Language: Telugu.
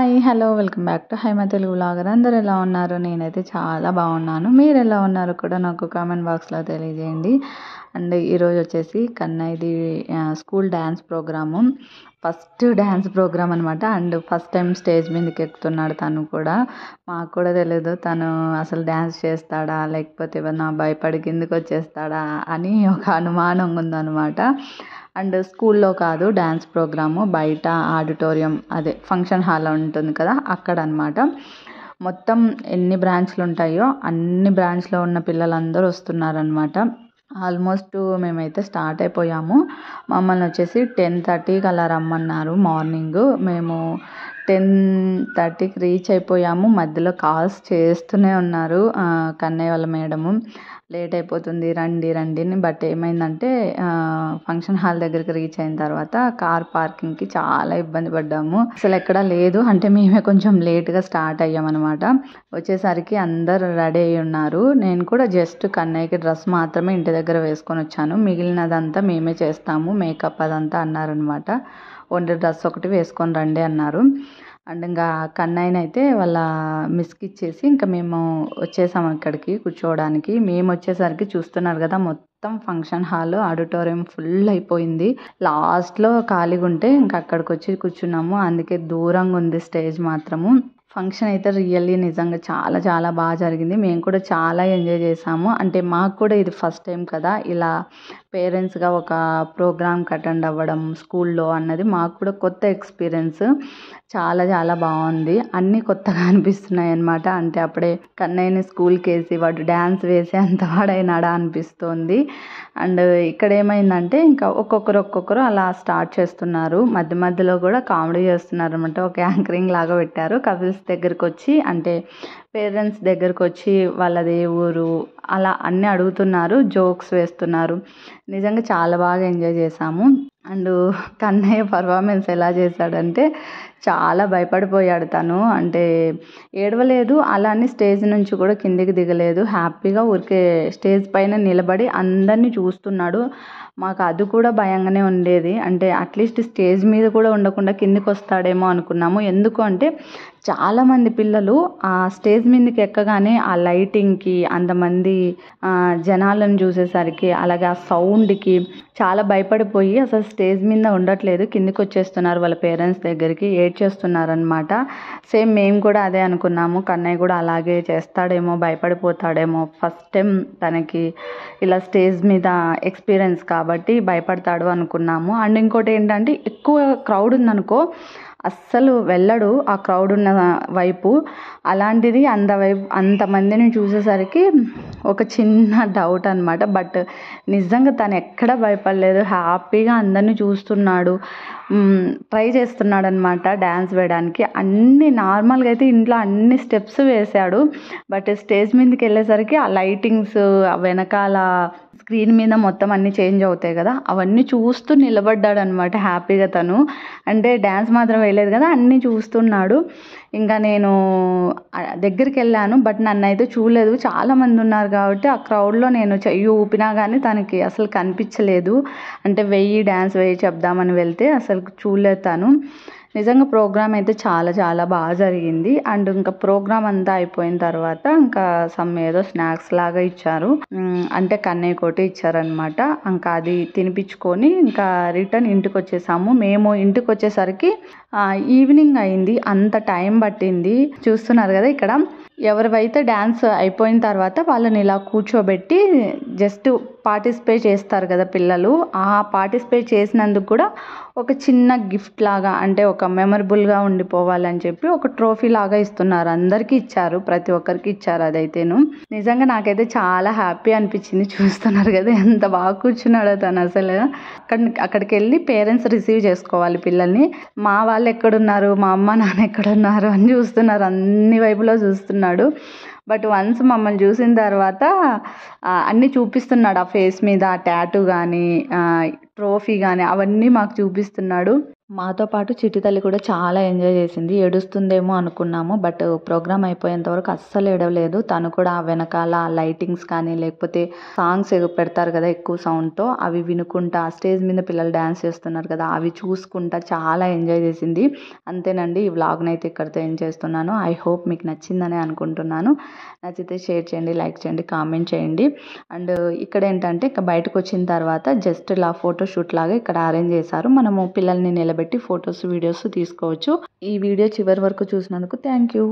Hi hello welcome back to Haima Telugu vlogger. అందరు ఎలా ఉన్నారు? నేనైతే చాలా బాగున్నాను. మీరు ఎలా ఉన్నారు కూడా నాకు కామెంట్ బాక్స్లో తెలియజేయండి. అండ్ ఈరోజు వచ్చేసి కన్నయ్యది school dance program, first dance program అనమాట. అండ్ ఫస్ట్ టైం స్టేజ్ మీదకి ఎక్కుతున్నాడు తను కూడా. మాకు కూడా తెలియదు తను అసలు డ్యాన్స్ చేస్తాడా లేకపోతే ఏమన్నా భయపడి కిందకి వచ్చేస్తాడా అని ఒక అనుమానం ఉందన్నమాట. అండ్ స్కూల్లో కాదు డ్యాన్స్ ప్రోగ్రాము, బయట ఆడిటోరియం, అదే ఫంక్షన్ హాల్ ఉంటుంది కదా అక్కడ అనమాట. మొత్తం ఎన్ని బ్రాంచ్లు ఉంటాయో అన్ని బ్రాంచ్లో ఉన్న పిల్లలందరూ వస్తున్నారనమాట. ఆల్మోస్ట్ మేమైతే స్టార్ట్ అయిపోయాము. మమ్మల్ని వచ్చేసి 10:30కి అలా రమ్మన్నారు మార్నింగ్. మేము 10:30కి రీచ్ అయిపోయాము. మధ్యలో కాల్స్ చేస్తూనే ఉన్నారు కన్నయ్య వాళ్ళ మేడము, లేట్ అయిపోతుంది రండి రండి అని. బట్ ఏమైందంటే ఫంక్షన్ హాల్ దగ్గరికి రీచ్ అయిన తర్వాత కార్ పార్కింగ్కి చాలా ఇబ్బంది పడ్డాము. అసలు ఎక్కడ లేదు, అంటే మేమే కొంచెం లేట్గా స్టార్ట్ అయ్యామన్నమాట. వచ్చేసరికి అందరు రెడీ అయి ఉన్నారు. నేను కూడా జస్ట్ కన్నయ్యకి డ్రెస్ మాత్రమే ఇంటి దగ్గర వేసుకొని వచ్చాను. మిగిలినదంతా మేమే చేస్తాము, మేకప్ అదంతా అన్నారనమాట. ఓన్లీ డ్రెస్ ఒకటి వేసుకొని రండి అన్నారు. అండ్ ఇంకా కన్నయ్యని అయితే వాళ్ళ మిస్కి ఇచ్చేసి ఇంకా మేము వచ్చేసాము ఇక్కడికి కూర్చోవడానికి. మేము వచ్చేసరికి చూస్తున్నారు కదా మొత్తం ఫంక్షన్ హాల్ ఆడిటోరియం ఫుల్ అయిపోయింది. లాస్ట్లో ఖాళీగా ఉంటే ఇంకా అక్కడికి వచ్చి కూర్చున్నాము. అందుకే దూరంగా ఉంది స్టేజ్ మాత్రము. ఫంక్షన్ అయితే రియల్లీ నిజంగా చాలా చాలా బాగా జరిగింది. మేము కూడా చాలా ఎంజాయ్ చేసాము. అంటే మాకు కూడా ఇది ఫస్ట్ టైం కదా ఇలా పేరెంట్స్గా ఒక ప్రోగ్రామ్కి అటెండ్ అవ్వడం స్కూల్లో అన్నది మాకు కూడా కొత్త ఎక్స్పీరియన్స్. చాలా చాలా బాగుంది. అన్నీ కొత్తగా అనిపిస్తున్నాయి అన్నమాట. అంటే అప్పుడే కన్నయ్యని స్కూల్కి వేసి వాడు డ్యాన్స్ వేసే అంత వాడైనాడా అనిపిస్తోంది. అండ్ ఇక్కడ ఏమైందంటే ఇంకా ఒక్కొక్కరు అలా స్టార్ట్ చేస్తున్నారు. మధ్య మధ్యలో కూడా కామెడీ చేస్తున్నారు అనమాట. ఒక యాంకరింగ్ లాగా పెట్టారు. కపుల్స్ దగ్గరకు వచ్చి, అంటే పేరెంట్స్ దగ్గరకు వచ్చి వాళ్ళది ఏ ఊరు అలా అన్నీ అడుగుతున్నారు, జోక్స్ వేస్తున్నారు. నిజంగా చాలా బాగా ఎంజాయ్ చేసాము. అండ్ కన్నయ్య పర్ఫార్మెన్స్ ఎలా చేశాడంటే చాలా భయపడిపోయాడు తను. అంటే ఏడవలేదు, అలానే స్టేజ్ నుంచి కూడా కిందికి దిగలేదు. హ్యాపీగా ఊరికే స్టేజ్ పైన నిలబడి అందరినీ చూస్తున్నాడు. మాకు అది కూడా భయంగానే ఉండేది. అంటే అట్లీస్ట్ స్టేజ్ మీద కూడా ఉండకుండా కిందికి వస్తాడేమో అనుకున్నాము. ఎందుకు అంటే చాలామంది పిల్లలు ఆ స్టేజ్ మీదకి ఎక్కగానే ఆ లైటింగ్కి, అంతమంది జనాలను చూసేసరికి, అలాగే ఆ సౌండ్కి చాలా భయపడిపోయి అసలు స్టేజ్ మీద ఉండట్లేదు, కిందికి వచ్చేస్తున్నారు వాళ్ళ పేరెంట్స్ దగ్గరికి, ఏడ్చేస్తున్నారనమాట. సేమ్ మేము కూడా అదే అనుకున్నాము. కన్నయ్య కూడా అలాగే చేస్తాడేమో, భయపడిపోతాడేమో, ఫస్ట్ టైం తనకి ఇలా స్టేజ్ మీద ఎక్స్పీరియన్స్ కాబట్టి భయపడతాడు అనుకున్నాము. అండ్ ఇంకోటి ఏంటంటే ఎక్కువ క్రౌడ్ ఉందనుకో అస్సలు వెళ్ళడు ఆ క్రౌడ్ ఉన్న వైపు. అలాంటిది అంతమందిని చూసేసరికి ఒక చిన్న డౌట్ అనమాట. బట్ నిజంగా తను ఎక్కడ భయపడలేదు, హ్యాపీగా అందరినీ చూస్తున్నాడు, ట్రై చేస్తున్నాడు అనమాట డ్యాన్స్ వేయడానికి. అన్ని నార్మల్గా అయితే ఇంట్లో అన్ని స్టెప్స్ వేశాడు. బట్ స్టేజ్ మీదకి వెళ్ళేసరికి ఆ లైటింగ్స్, వెనకాల స్క్రీన్ మీద మొత్తం అన్నీ చేంజ్ అవుతాయి కదా, అవన్నీ చూస్తూ నిలబడ్డాడు అనమాట హ్యాపీగా తను. అంటే డ్యాన్స్ మాత్రం వేయలేదు కదా, అన్నీ చూస్తున్నాడు. ఇంకా నేను దగ్గరికి వెళ్ళాను, బట్ నన్ను అయితే చూడలేదు. చాలామంది ఉన్నారు కాబట్టి ఆ క్రౌడ్లో నేను చెయ్యి ఊపినా కానీ తనకి అసలు కనిపించలేదు. అంటే డ్యాన్స్ వేయి చెప్దామని వెళ్తే అసలు చూడలేదు తను. నిజంగా ప్రోగ్రామ్ అయితే చాలా చాలా బాగా జరిగింది. అండ్ ఇంకా ప్రోగ్రామ్ అంతా అయిపోయిన తర్వాత ఇంకా ఏదో స్నాక్స్ లాగా ఇచ్చారు. అంటే కన్నయ్య కోటి ఇచ్చారనమాట. ఇంకా అది తినిపించుకొని ఇంకా రిటర్న్ ఇంటికి వచ్చేసాము. మేము ఇంటికి వచ్చేసరికి ఈవినింగ్ అయింది. అంత టైం పట్టింది. చూస్తున్నారు కదా ఇక్కడ ఎవరివైతే డ్యాన్స్ అయిపోయిన తర్వాత వాళ్ళని ఇలా కూర్చోబెట్టి జస్ట్ పార్టిసిపేట్ చేస్తారు కదా పిల్లలు, ఆ పార్టిసిపేట్ చేసినందుకు కూడా ఒక చిన్న గిఫ్ట్ లాగా, అంటే ఒక మెమరబుల్గా ఉండిపోవాలని చెప్పి ఒక ట్రోఫీ లాగా ఇస్తున్నారు. అందరికీ ఇచ్చారు, ప్రతి ఒక్కరికి ఇచ్చారు. అదైతేను నిజంగా నాకైతే చాలా హ్యాపీ అనిపించింది. చూస్తున్నారు కదా ఎంత బాగా కూర్చున్నాడో తను. అసలు అక్కడికి వెళ్ళి పేరెంట్స్ రిసీవ్ చేసుకోవాలి పిల్లల్ని. మా వాళ్ళు ఎక్కడున్నారు, మా అమ్మ నాన్న ఎక్కడున్నారు అని చూస్తున్నారు, అన్ని వైపులో చూస్తున్నాడు. బట్ వన్స్ మమ్మల్ని చూసిన తర్వాత అన్నీ చూపిస్తున్నాడు. ఆ ఫేస్ మీద ఆ టాటూ కానీ ట్రోఫీ కానీ అవన్నీ మాకు చూపిస్తున్నాడు. మాతో పాటు చిట్టి తల్లి కూడా చాలా ఎంజాయ్ చేసింది. ఏడుస్తుందేమో అనుకున్నాము. బట్ ప్రోగ్రామ్ అయిపోయేంత వరకు అస్సలు ఏడవలేదు. తను కూడా ఆ వెనకాల లైటింగ్స్ కానీ లేకపోతే సాంగ్స్ పెడతారు కదా ఎక్కువ సౌండ్తో, అవి వినుకుంటా స్టేజ్ మీద పిల్లలు డ్యాన్స్ చేస్తున్నారు కదా అవి చూసుకుంటా చాలా ఎంజాయ్ చేసింది. అంతేనండి, ఈ వ్లాగ్ని అయితే ఇక్కడితో ఎండ్ చేస్తున్నాను. ఐ హోప్ మీకు నచ్చిందని అనుకుంటున్నాను. నచ్చితే షేర్ చేయండి, లైక్ చేయండి, కామెంట్ చేయండి. అండ్ ఇక్కడ ఏంటంటే ఇక బయటకు వచ్చిన తర్వాత జస్ట్ ఇలా ఫోటోషూట్ లాగా ఇక్కడ అరేంజ్ చేశారు. మనము పిల్లల్ని నిలబెట్టి ఫొటోస్ వీడియోస్ తీసుకోవచ్చు. ఈ వీడియో చివరి వరకు చూసినందుకు థ్యాంక్ యూ.